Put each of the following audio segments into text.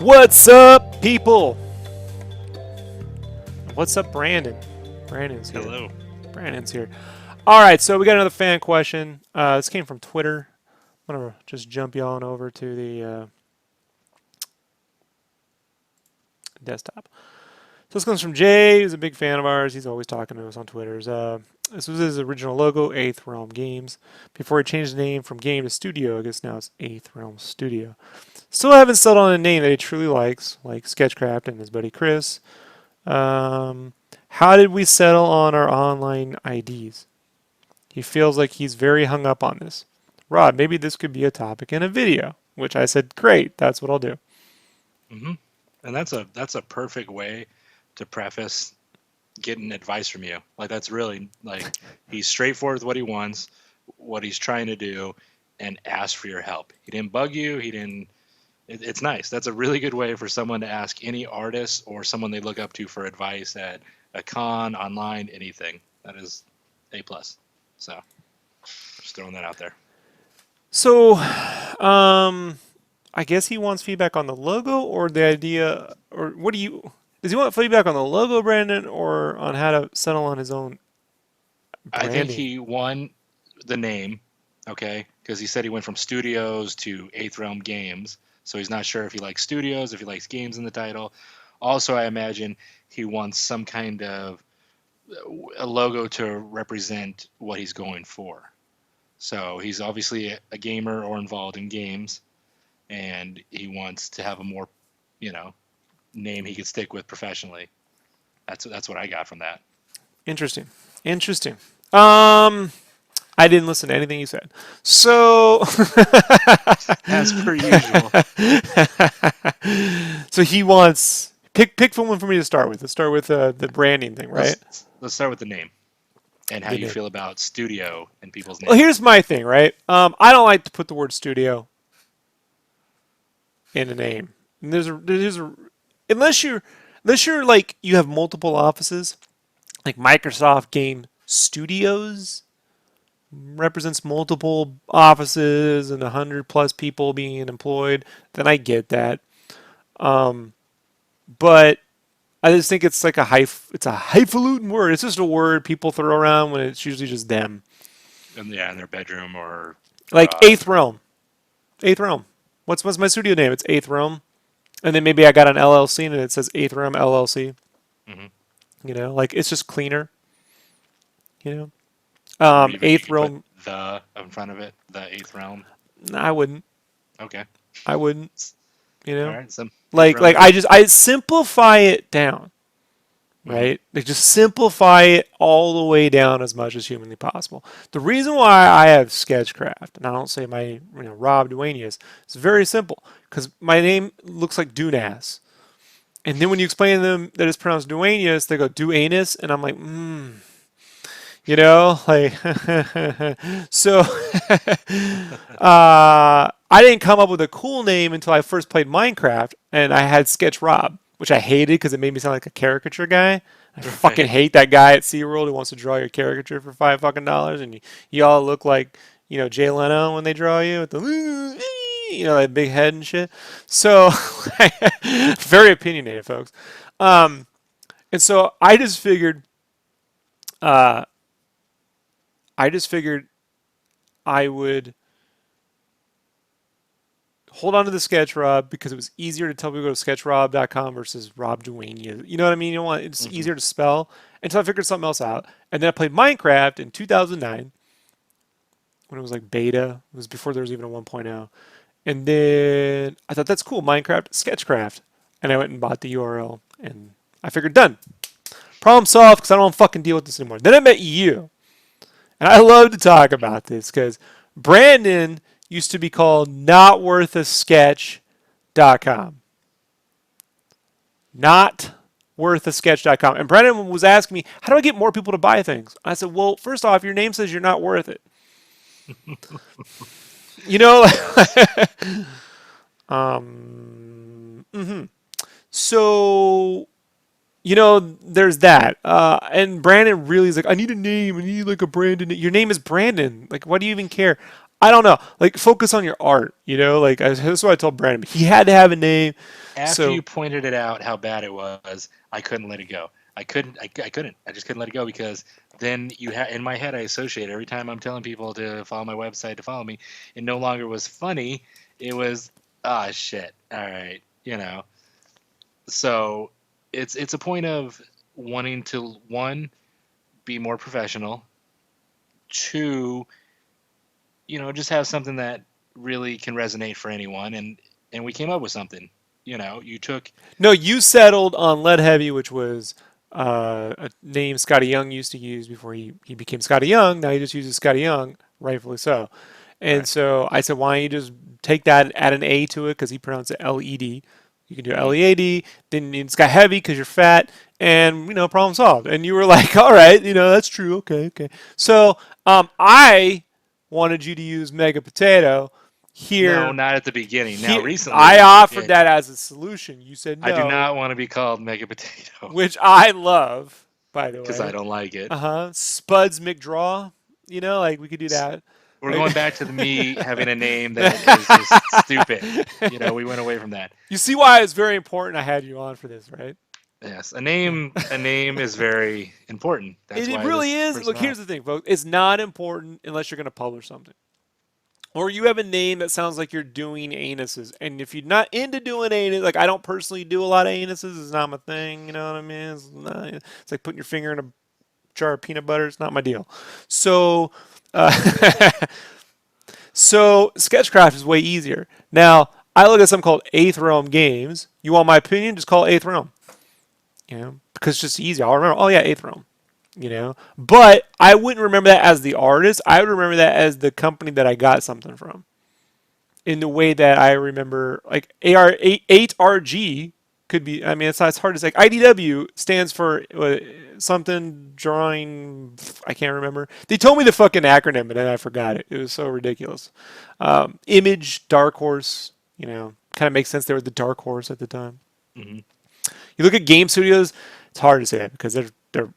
What's up, people? What's up, Brandon? Brandon's here. Hello. Brandon's here. All right, so we got another fan question. This came from Twitter. I'm going to just jump you on over to the desktop. So this comes from Jay, who's a big fan of ours. He's always talking to us on Twitter. This was his original logo, Eighth Realm Games. Before he changed the name from game to studio, I guess now it's Eighth Realm Studio. Still haven't settled on a name that he truly likes, like SketchCraft and his buddy Chris. How did we settle on our online IDs? He feels like he's very hung up on this. Rob, maybe this could be a topic in a video, which I said, great, that's what I'll do. Mm-hmm. And that's a perfect way to preface getting advice from you. Like, that's really, like, he's straightforward with what he wants, what he's trying to do, and ask for your help. He didn't bug you. It's nice. That's a really good way for someone to ask any artist or someone they look up to for advice at a con, online, anything. That is A+. So just throwing that out there. So, I guess he wants feedback on the logo or the idea, or does he want feedback on the logo, Brandon, or on how to settle on his own branding? I think he won the name, okay, because he said he went from studios to Eighth Realm Games, so he's not sure if he likes studios, if he likes games in the title. Also, I imagine he wants some kind of a logo to represent what he's going for. So he's obviously a gamer or involved in games, and he wants to have a more, name he could stick with professionally. That's what I got from that. Interesting. I didn't listen to anything you said. So, as per usual. So he wants pick one for me to start with. Let's start with the branding thing, right? Let's start with the name and how you feel about studio and people's names. Well, here's my thing, right? I don't like to put the word studio in a name. And unless you're like you have multiple offices, like Microsoft Game Studios represents multiple offices and 100+ people being employed, then I get that. But I just think it's like it's a highfalutin word. It's just a word people throw around when it's usually just them. In their bedroom or like Eighth Realm. Eighth Realm. What's my studio name? It's Eighth Realm. And then maybe I got an LLC and it says Eighth Realm LLC. Mm-hmm. Like it's just cleaner. Eighth Realm. The in front of it, the Eighth Realm. No, I wouldn't. Okay. I wouldn't. All right. Like I simplify it down. Right? Like just simplify it all the way down as much as humanly possible. The reason why I have SketchCraft, and I don't say my Rob Duanius, it's very simple. Because my name looks like Dunas. And then when you explain to them that it's pronounced Duanius, they go Duanus, and I'm like, so I didn't come up with a cool name until I first played Minecraft, and I had Sketch Rob, which I hated because it made me sound like a caricature guy. I fucking hate that guy at SeaWorld who wants to draw your caricature for $5 and you all look like Jay Leno when they draw you with the that big head and shit. So very opinionated, folks. And so I just figured I would hold on to the Sketch Rob because it was easier to tell people to go to sketchrob.com versus Rob Duania. You know what I mean? It's easier to spell until I figured something else out. And then I played Minecraft in 2009 when it was like beta. It was before there was even a 1.0. And then I thought, that's cool, Minecraft, SketchCraft. And I went and bought the URL and I figured, done. Problem solved because I don't want to fucking deal with this anymore. Then I met you. And I love to talk about this because Brandon used to be called notworthasketch.com. Notworthasketch.com. And Brandon was asking me, how do I get more people to buy things? I said, well, first off, your name says you're not worth it. So, there's that. And Brandon really is like, I need a name. I need like a Brandon. Your name is Brandon. Like, why do you even care? I don't know. Like, focus on your art. Like that's what I told Brandon. He had to have a name. After So you pointed it out how bad it was, I couldn't let it go. I couldn't. I couldn't. I just couldn't let it go because then in my head I associate every time I'm telling people to follow my website to follow me, it no longer was funny. It was shit. All right, So it's a point of wanting to, one, be more professional, two, just have something that really can resonate for anyone, and we came up with something. You took no, you settled on Lead Heavy, which was a name Scotty Young used to use before he became Scotty Young. Now he just uses Scotty Young, rightfully so. And right. so I said, why don't you just take that, add an A to it because he pronounced it LED. You can do Mhm. LEAD. Then it's got heavy because you're fat, and problem solved. And you were like, all right, that's true. Okay, okay. So I wanted you to use Mega Potato No, here. not at the beginning. Now, Here, I recently, offered that as a solution. You said I do no, not want to be called Mega Potato which I love, by the because I way. don't like it. Spuds McDraw. Like we could do S- that. We're Like, going back to me having a name that is just stupid. We went away from that. you see why it's very important I had you on for this, right? Yes, Yeah. a name is very important. That's It why really this is. person Look, here's out. the thing, folks. It's not important unless you're going to publish something. Or you have a name that sounds like you're doing anuses. And if you're not into doing anus, like I don't personally do a lot of anuses, it's not my thing, you know what I mean? It's like putting your finger in a jar of peanut butter. It's not my deal. So, uh, so Sketchcraft is way easier. Now, I look at something called Eighth Realm Games. You want my opinion? Just call it Eighth Realm. Because it's just easy. I'll remember. Oh yeah, Eighth Realm. But I wouldn't remember that as the artist. I would remember that as the company that I got something from. In the way that I remember, like AR8RG could be. I mean, it's hard to say. IDW stands for something drawing. I can't remember. They told me the fucking acronym, but then I forgot it. It was so ridiculous. Image Dark Horse. Kind of makes sense. They were the Dark Horse at the time. Hmm. You look at game studios, it's hard to say that because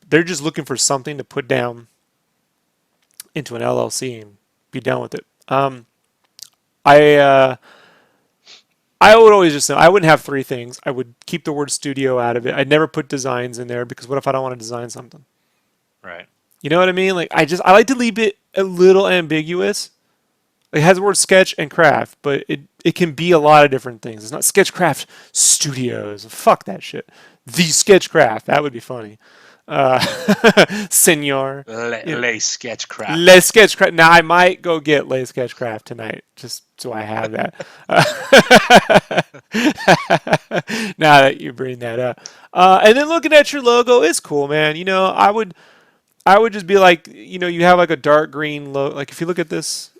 they're just looking for something to put down into an LLC and be done with it. I I would always just say I wouldn't have three things. I would keep the word studio out of it. I'd never put designs in there because what if I don't want to design something? Right. You know what I mean? Like I like to leave it a little ambiguous. It has the word sketch and craft, but it can be a lot of different things. It's not Sketchcraft Studios. Fuck that shit. The Sketchcraft. That would be funny. Uh, Senor. You know, Lay Sketchcraft. Les Sketchcraft. Now I might go get Les Sketchcraft tonight, just so I have that. Now that you bring that up, and then looking at your logo is cool, man. I would just be like, you have like a dark green logo. Like if you look at this,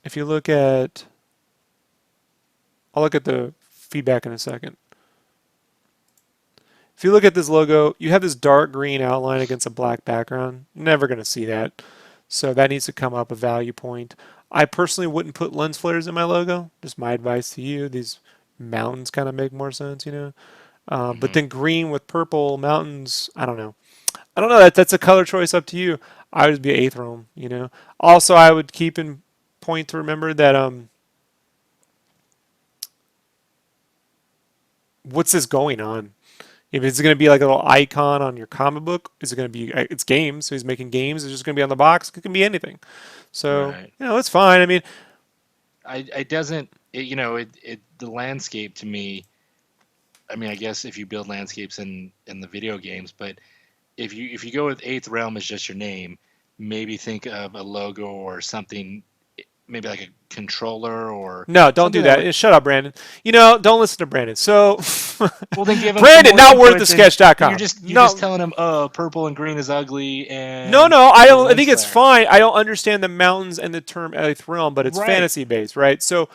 if you look at, I'll look at the feedback in a second. If you look at this logo, you have this dark green outline against a black background. You're never going to see that. So that needs to come up a value point. I personally wouldn't put lens flares in my logo. Just my advice to you. These mountains kind of make more sense. But Hmm. then green with purple mountains, I don't know. I don't know. That's a color choice up to you. I would be eighth realm. Also, I would keep in point to remember that what's this going on? If it's going to be like a little icon on your comic book, is it going to be? It's games. So he's making games. It's just going to be on the box. It can be anything. So Right. it's fine. I mean, I doesn't. The landscape to me. I mean, I guess if you build landscapes in the video games, but if you go with Eighth Realm as just your name, maybe think of a logo or something, maybe like a controller or no, don't do something that would. that. Shut up, Brandon. Don't listen to Brandon. So, Well, then give them some Brandon, more not worth input the than you're sketch.com. just No, telling them, oh, purple and green is ugly no, and no. I the don't. I lens think it's flare. fine. I don't understand the mountains and the term eighth realm, but it's Right. fantasy based, right? So,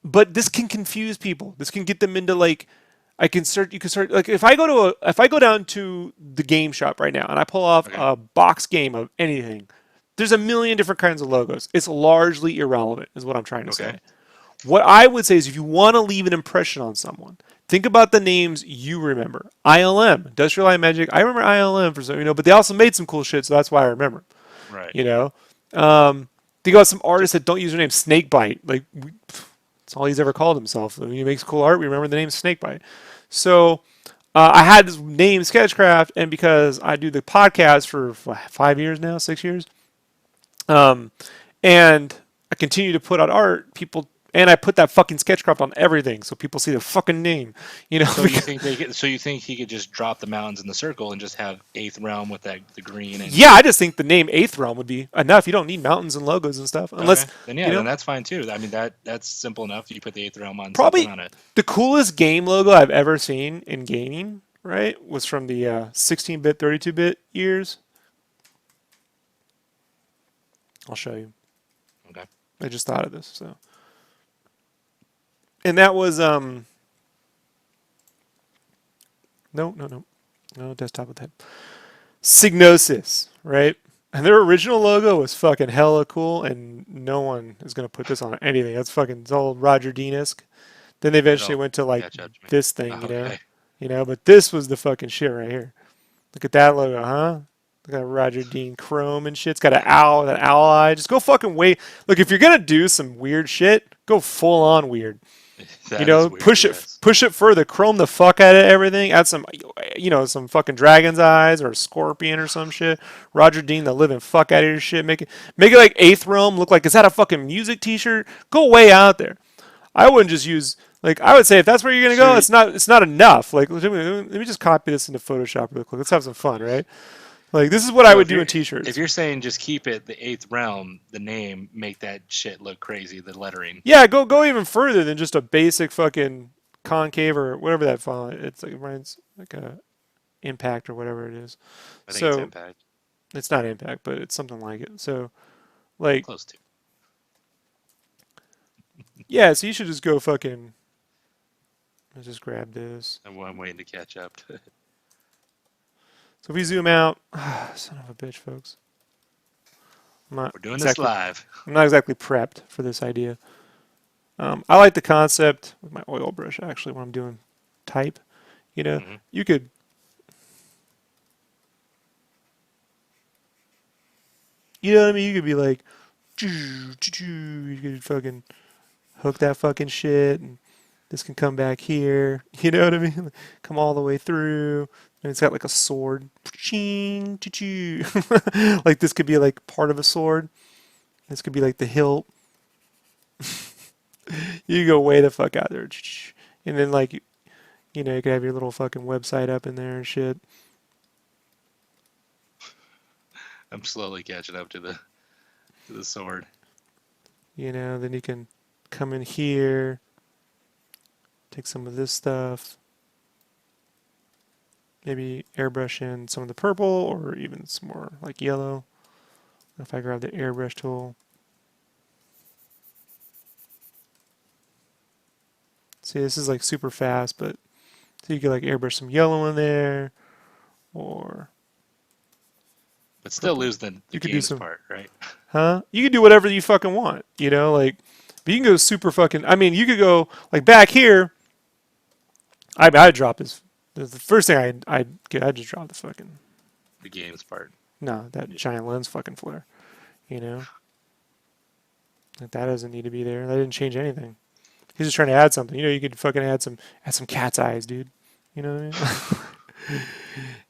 but this can confuse people. This can get them into like. I can search. You can search. Like if I go down to the game shop right now and I pull off Okay. a box game of anything, there's a million different kinds of logos. It's largely irrelevant, is what I'm trying to Okay. say. What I would say is if you want to leave an impression on someone, think about the names you remember. ILM, Industrial Light Magic. I remember ILM for some, but they also made some cool shit, so that's why I remember. Right. You know, think about some artists that don't use their name Snakebite. Like that's all he's ever called himself. I mean, he makes cool art. We remember the name Snakebite. So I had this name Sketchcraft, and because I do the podcast for 5 years now, 6 years, um, and I continue to put out art, people. And I put that fucking Sketchcraft on everything, so people see the fucking name. You know, So you think so you think he could just drop the mountains in the circle and just have Eighth Realm with that the green and yeah, I just think the name Eighth Realm would be enough. You don't need mountains and logos and stuff, okay. unless Then yeah, you then know. that's fine too. I mean that's simple enough. You put the Eighth Realm on something Probably on it. the coolest game logo I've ever seen in gaming, right, was from the 16-bit, 32-bit years. I'll show you. Okay. I just thought of this, so. And that was no desktop with that. Signosis, right? And their original logo was fucking hella cool, and no one is gonna put this on anything. That's fucking it's all Roger Dean-esque. Then they eventually It'll went to like catch up to me. this thing, Oh, okay. But this was the fucking shit right here. Look at that logo, huh? Look at Roger Dean Chrome and shit. It's got an owl, that owl eye. Just go fucking wait. Look, if you're gonna do some weird shit, go full on weird. That is weird, yes. Push it further, chrome the fuck out of everything. Add some, some fucking dragon's eyes or a scorpion or some shit. Roger Dean, the living fuck out of your shit. Make it like Eighth Realm look like is that a fucking music T-shirt? Go way out there. I wouldn't just use like I would say if that's where you're gonna go, it's not enough. Like let me just copy this into Photoshop real quick. Let's have some fun, right? Like this is what I would do in T-shirts. If you're saying just keep it the Eighth Realm, the name, make that shit look crazy. The lettering. Yeah, go even further than just a basic fucking concave or whatever that font. It's like mine's like a impact or whatever it is. I think it's impact. It's not impact, but it's something like it. So, like close to. Yeah, so you should just go fucking. Let's just grab this. I'm waiting to catch up. So if we zoom out, son of a bitch, folks. We're doing this live. I'm not exactly prepped for this idea. I like the concept with my oil brush, actually, when I'm doing type. You could... You know what I mean? You could be like... You could fucking hook that fucking shit, and this can come back here. You know what I mean? Come all the way through. And it's got like a sword. Like this could be like part of a sword. This could be like the hilt. You go way the fuck out there. And then like, you could have your little fucking website up in there and shit. I'm slowly catching up to the sword. Then you can come in here. Take some of this stuff. Maybe airbrush in some of the purple or even some more like yellow. If I grab the airbrush tool. See, this is like super fast, but so you could like airbrush some yellow in there or... But still lose the games part, right? Huh? You can do whatever you fucking want, like... But you can go super fucking... I mean, you could go like back here. I'd drop this... The first thing I'd just drop the fucking... The games part. No, that giant lens fucking flare. Like that doesn't need to be there. That didn't change anything. He's just trying to add something. You could fucking add some cat's eyes, dude. You know what I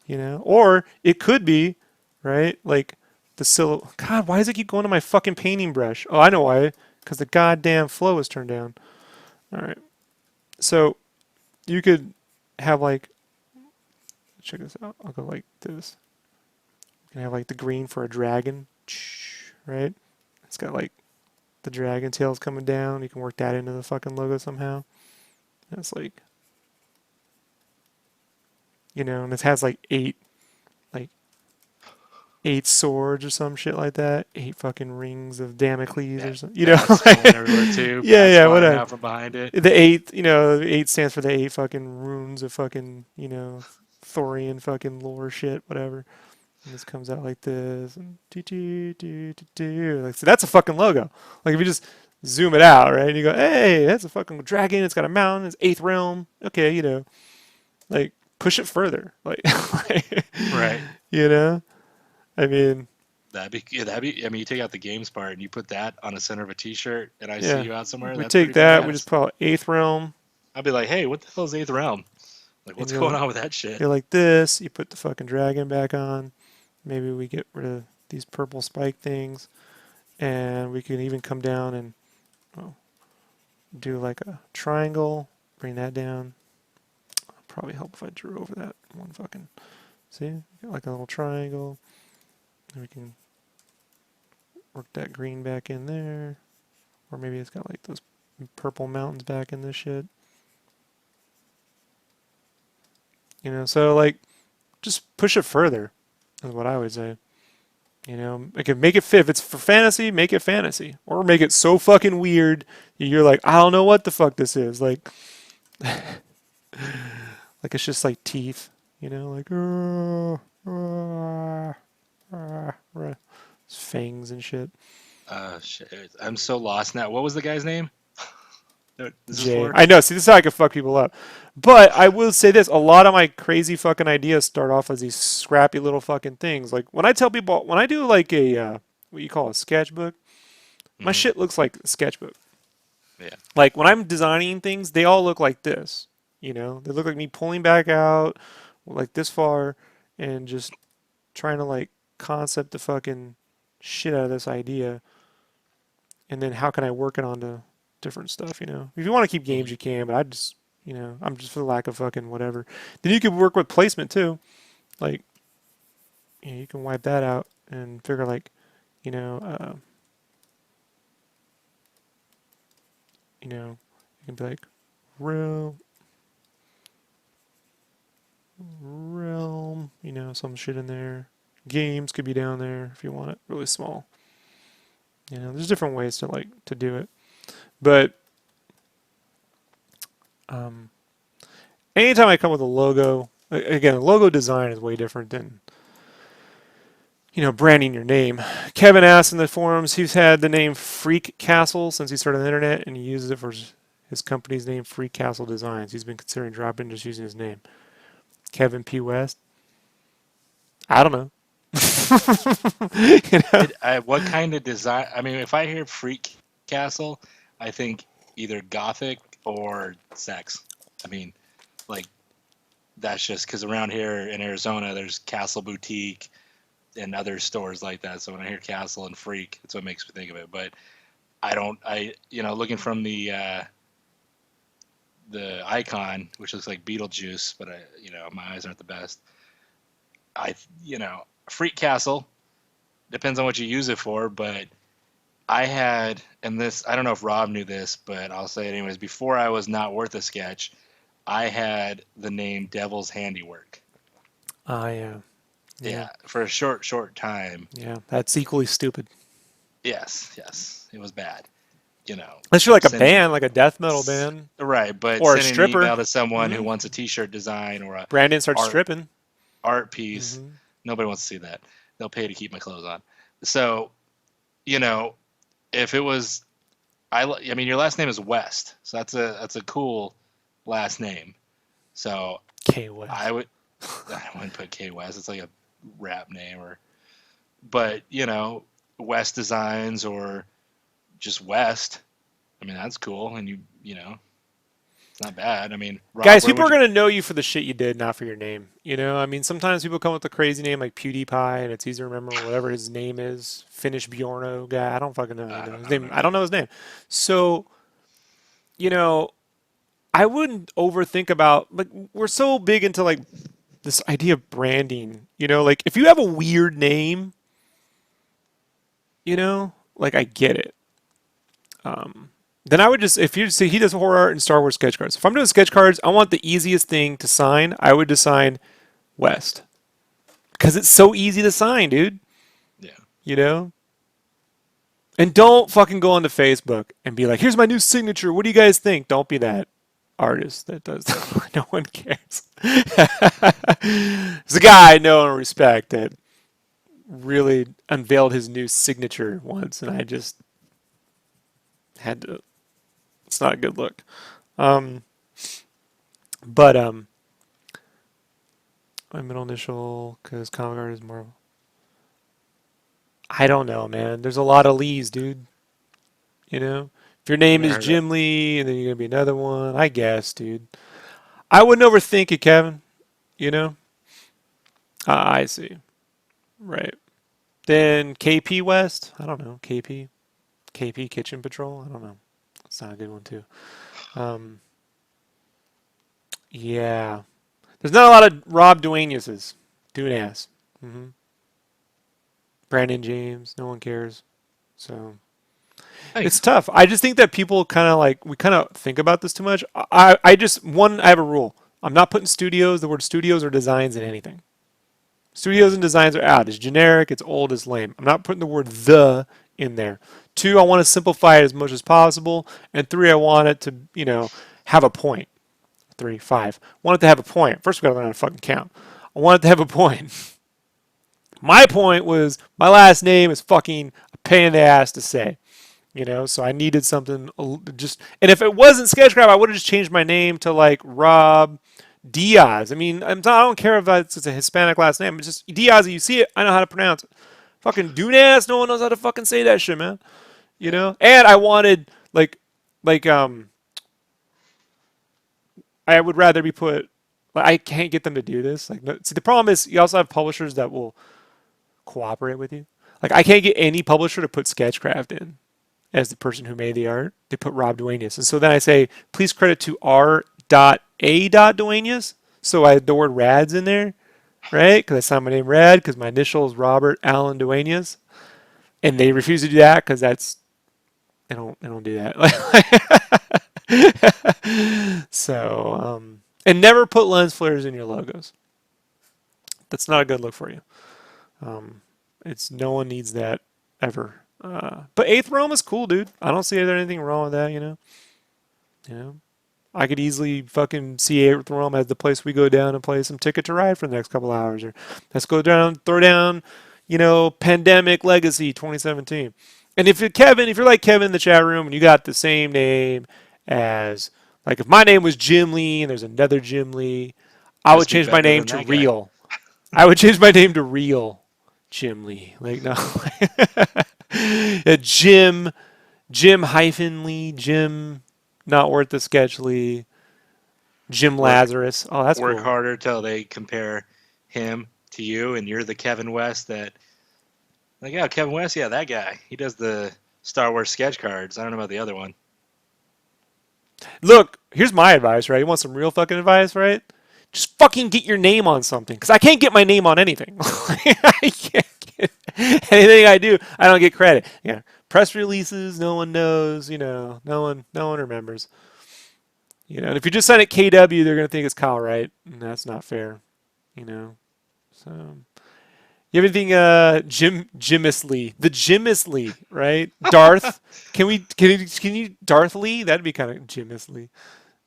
mean? Or it could be, right? Like the silhouette. God, why does it keep going to my fucking painting brush? Oh, I know why. Because the goddamn flow is turned down. All right. So you could have like... Check this out. I'll go like this. You can have like the green for a dragon, right? It's got like the dragon tails coming down. You can work that into the fucking logo somehow. And it's like, and it has like eight swords or some shit like that. 8 fucking rings of Damocles or something. Everywhere too. Yeah, whatever. Out from behind it. The 8, 8 stands for the 8 fucking runes of fucking, Thorian fucking lore shit, whatever. And this comes out like this. And like, so that's a fucking logo. Like if you just zoom it out, right? And you go, hey, that's a fucking dragon. It's got a mountain. It's 8th realm. Okay, like push it further. Like, right. I mean, that'd be. I mean, you take out the games part and you put that on the center of a T-shirt, and I see Yeah. you out somewhere. We That's take pretty that. We just badass. put Eighth Realm, I'd be like, hey, what the hell is Eighth Realm? Like, and what's going on with that shit? you're like this. You put the fucking dragon back on. Maybe we get rid of these purple spike things, and we can even come down and well, do like a triangle. Bring that down. Probably help if I drew over that one fucking. See, got like a little triangle. And we can work that green back in there, or maybe it's got like those purple mountains back in this shit. You know, so like just push it further is what I would say. You know, make it fit. If it's for fantasy, make it fantasy, or make it so fucking weird you're like, I don't know what the fuck this is. Like, like it's just like teeth. You know, like it's fangs and shit. Shit. I'm so lost now. What was the guy's name? This is Jay. for? I know. See, this is how I can fuck people up. But I will say this: a lot of my crazy fucking ideas start off as these scrappy little fucking things. Like when I tell people, when I do like a what you call a sketchbook, my Hmm. shit looks like a sketchbook. Yeah. Like when I'm designing things, they all look like this. You know, they look like me pulling back out like this far and just trying to like concept the fucking shit out of this idea, and then how can I work it onto different stuff, you know? If you want to keep games, Hmm. you can, but I just, you know, I'm just for the lack of fucking whatever. Then you could work with placement too. Like, you know, you can wipe that out and figure like, you know, you can be like, realm, realm, you know, some shit in there. Games could be down there if you want it really small. You know, there's different ways to like to do it, but um, anytime I come with a logo, again, logo design is way different than branding your name. Kevin asks in the forums, he's had the name Freak Castle since he started on the internet, and he uses it for his company's name, Freak Castle Designs. He's been considering dropping just using his name. Kevin P. West. I don't know. you know? What kind of design? I mean, if I hear Freak Castle, I think either gothic or sex. I mean, like that's just because around here in Arizona, there's Castle Boutique and other stores like that. So when I hear Castle and Freak, that's what makes me think of it. But I don't. Looking from the icon, which looks like Beetlejuice, but my eyes aren't the best. Freak Castle depends on what you use it for, but I had, and this, I don't know if Rob knew this, but I'll say it anyways. Before I was Not Worth a Sketch, I had the name Devil's Handiwork. Yeah. Yeah, for a short time. Yeah, that's equally stupid. Yes, it was bad. Unless you're like a Sending, band, like a death metal band, right, but or a sending an stripper. email to someone who Mm-hmm. wants a T-shirt design or a Brandon starts art stripping. art piece, Mm-hmm. nobody wants to see that. They'll pay to keep my clothes on. So, you know, if it was, I mean, your last name is West, so that's a cool last name. So K West. I wouldn't put K West. It's like a rap name, but West Designs or just West. I mean, that's cool, and it's not bad. I mean, Rob, Guys, where people would are you? gonna know you for the shit you did, not for your name. I mean, sometimes people come with a crazy name like PewDiePie, and it's easy to remember whatever his name is. Finnish Bjorno guy. I don't fucking know. I don't His know. name. Never I don't mind. know his name. So, you know, I wouldn't overthink about like we're so big into like this idea of branding. Like if you have a weird name, like I get it. Then I would just, if you say he does horror art and Star Wars sketch cards. If I'm doing sketch cards, I want the easiest thing to sign. I would design West because it's so easy to sign, dude. Yeah. You know. And don't fucking go onto Facebook and be like, "Here's my new signature. What do you guys think?" Don't be that artist that does that. No one cares. There's a guy I know and respect that really unveiled his new signature once, and I just had to. It's not a good look. Um, but my middle initial because comic art is more. I don't know, man. There's a lot of Lees, dude. You know, if your name Never is heard of. Jim Lee, and then you're gonna be another one, I guess, dude. I wouldn't overthink it, Kevin. You know, I see. Right. Then KP West. I don't know. KP Kitchen Patrol. I don't know. That's not a good one too. Um, yeah. There's not a lot of Rob Duaneses. Dunas. hmm Brandon James. No one cares. So Hey, it's tough. I just think that people kind of like we kind of think about this too much. I just one I have a rule. I'm not putting studios, the word studios or designs in anything. Studios and designs are out. It's generic, it's old, it's lame. I'm not putting the word the in there. Two, I want to simplify it as much as possible. And three, I want it to, have a point. Three, five. I want it to have a point. First, we got to learn how to fucking count. I want it to have a point. My point was my last name is fucking a pain in the ass to say. So I needed something just, and if it wasn't SketchCraft, I would have just changed my name to like Rob Diaz. I mean, I don't care if it's a Hispanic last name. It's just Diaz. You see it, I know how to pronounce it. Fucking Dunas, no one knows how to fucking say that shit, man. yeah. And I wanted like I would rather be put. Like, I can't get them to do this. Like, see, the problem is you also have publishers that will cooperate with you. Like, I can't get any publisher to put SketchCraft in as the person who made the art. They put Rob Duenas. And so then I say, please credit to R.A.Duenas. So the word rad's in there, right? Because I signed my name Rad because my initial is Robert Allen Duenas. And they refuse to do that because they don't do that. So, and never put lens flares in your logos. That's not a good look for you. It's no one needs that ever. But Eighth Realm is cool, dude. I don't see anything wrong with that. I could easily fucking see Eighth Realm as the place we go down and play some Ticket to Ride for the next couple hours, or let's go down, throw down, Pandemic Legacy 2017. And if you're like Kevin in the chat room and you got the same name as, like, if my name was Jim Lee and there's another Jim Lee, I would Must be change my better name than to that guy. Real. I would change my name to Real Jim Lee. Like, no. Jim hyphen Lee, Jim not worth the sketch Lee, Jim Work Lazarus. Oh, that's work cool. harder till they compare him to you, and you're the Kevin West that. Like, yeah, Kevin West, yeah, that guy. He does the Star Wars sketch cards. I don't know about the other one. Look, here's my advice, right? You want some real fucking advice, right? Just fucking get your name on something, because I can't get my name on anything. I can't get anything I do. I don't get credit. Yeah, press releases, no one knows. No one remembers. And if you just sign it KW, they're gonna think it's Kyle Wright, and that's not fair. So you have anything, Jimis Lee, the Jimis Lee, right? Darth, can you Darth Lee? That'd be kind of Jimis Lee,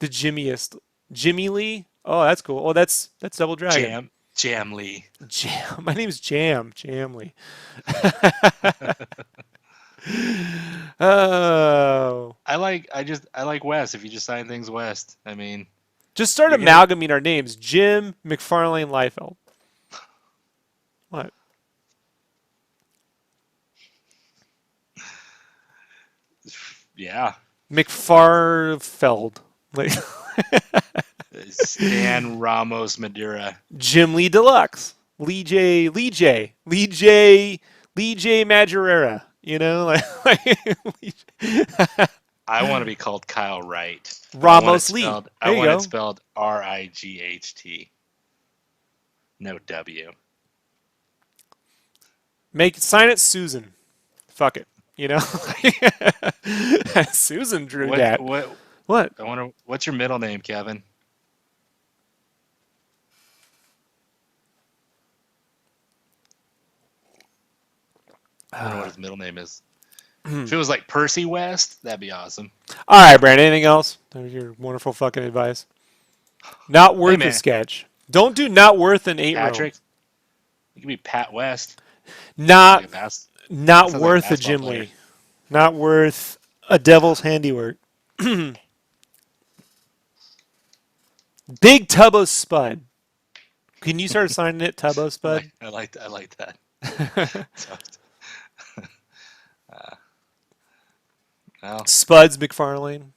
the Jimmiest, Jimmy Lee. Oh, that's cool. Oh, that's Double Dragon. Jam Lee. Jam. My name's Jam Lee. Oh, I like West. If you just sign things West, I mean, just start you're gonna. amalgamating our names. Jim McFarlane Liefeld. What? Yeah. McFarfeld. Like Stan Ramos Madura. Jim Lee Deluxe. Lee J Majorera. I want to be called Kyle Wright. Ramos Lee. I There you want it go. spelled Right. No W. Sign it Susan. Fuck it. Susan drew What that. what What? I wonder what's your middle name, Kevin? I wonder what his middle name is. If it was like Percy West, that'd be awesome. All right, Brandon. Anything else? There's your wonderful fucking advice. Not Hey worth a man, sketch. Don't do not worth an 8 room. Patrick. You could be Pat West. Like Not a pass. not Sounds like a worth a basketball Jim player. Lee. Not worth a devil's handiwork. Big Tubbo Spud. Can you start signing it Tubbo Spud? I like that. Well, Spuds McFarlane.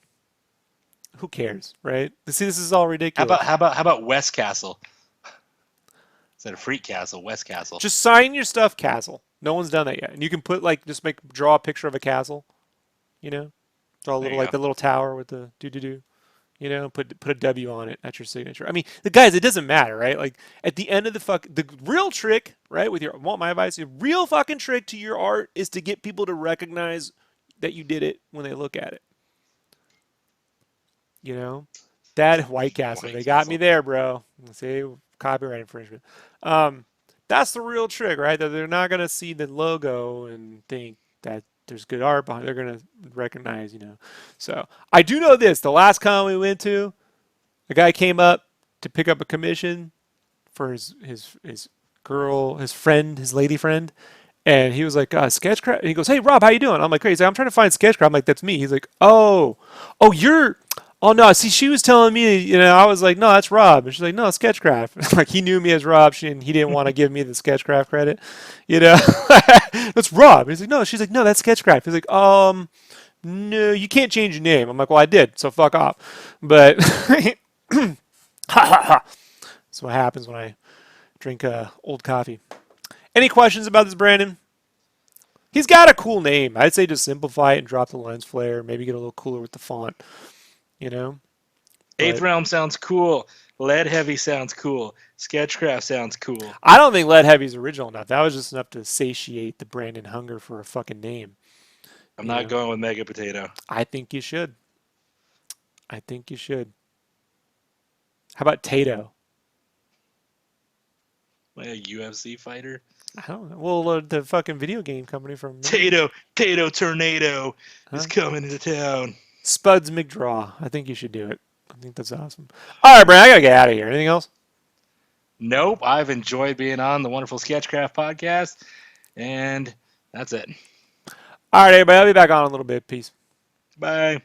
Who cares, right? See, this is all ridiculous. how about West Castle? Instead of Freak Castle, West Castle. Just sign your stuff castle. No one's done that yet. And you can put like just draw a picture of a castle, you know? Draw a There little you like go. the little tower with the do. You know, put a W on it. That's your signature. I mean, the guys, it doesn't matter, right? Like at the end of the real trick, right? With your want my advice, the real fucking trick to your art is to get people to recognize that you did it when they look at it. You know, that White Castle, White they got me Castle. there, bro. See, copyright infringement. That's the real trick, right? That they're not gonna see the logo and think that there's good art behind. They're gonna recognize, you know. So I do know this. The last con we went to, a guy came up to pick up a commission for his girl, his friend, his lady friend, and he was like, "Sketchcraft." And he goes, "Hey, Rob, how you doing?" I'm like, "Great." He's like, "I'm trying to find Sketchcraft." I'm like, "That's me." He's like, "Oh, you're." Oh no! See, she was telling me, you know, I was like, "No, that's Rob," and she's like, "No, Sketchcraft." Like he knew me as Rob, and he didn't want to give me the Sketchcraft credit, you know. That's Rob. He's like, "No," she's like, "No, that's Sketchcraft." He's like, no, you can't change your name." I'm like, "Well, I did, so fuck off." But that's what happens when I drink old coffee. Any questions about this, Brandon? He's got a cool name. I'd say just simplify it and drop the lens flare. Maybe get a little cooler with the font, you know? Eighth But Realm sounds cool. Lead Heavy sounds cool. Sketchcraft sounds cool. I don't think Lead Heavy's original enough. That was just enough to satiate the Brandon hunger for a fucking name. I'm You not know? going with Mega Potato. I think you should. I think you should. How about Tato? Like a UFC fighter. I don't know. Well, the fucking video game company from Tato Tornado is huh? coming into town. Spuds McDraw. I think you should do it. I think that's awesome. All right, Brandon, I gotta get out of here. Anything else? Nope. I've enjoyed being on the Wonderful Sketchcraft podcast, and that's it. All right, everybody. I'll be back on in a little bit. Peace. Bye.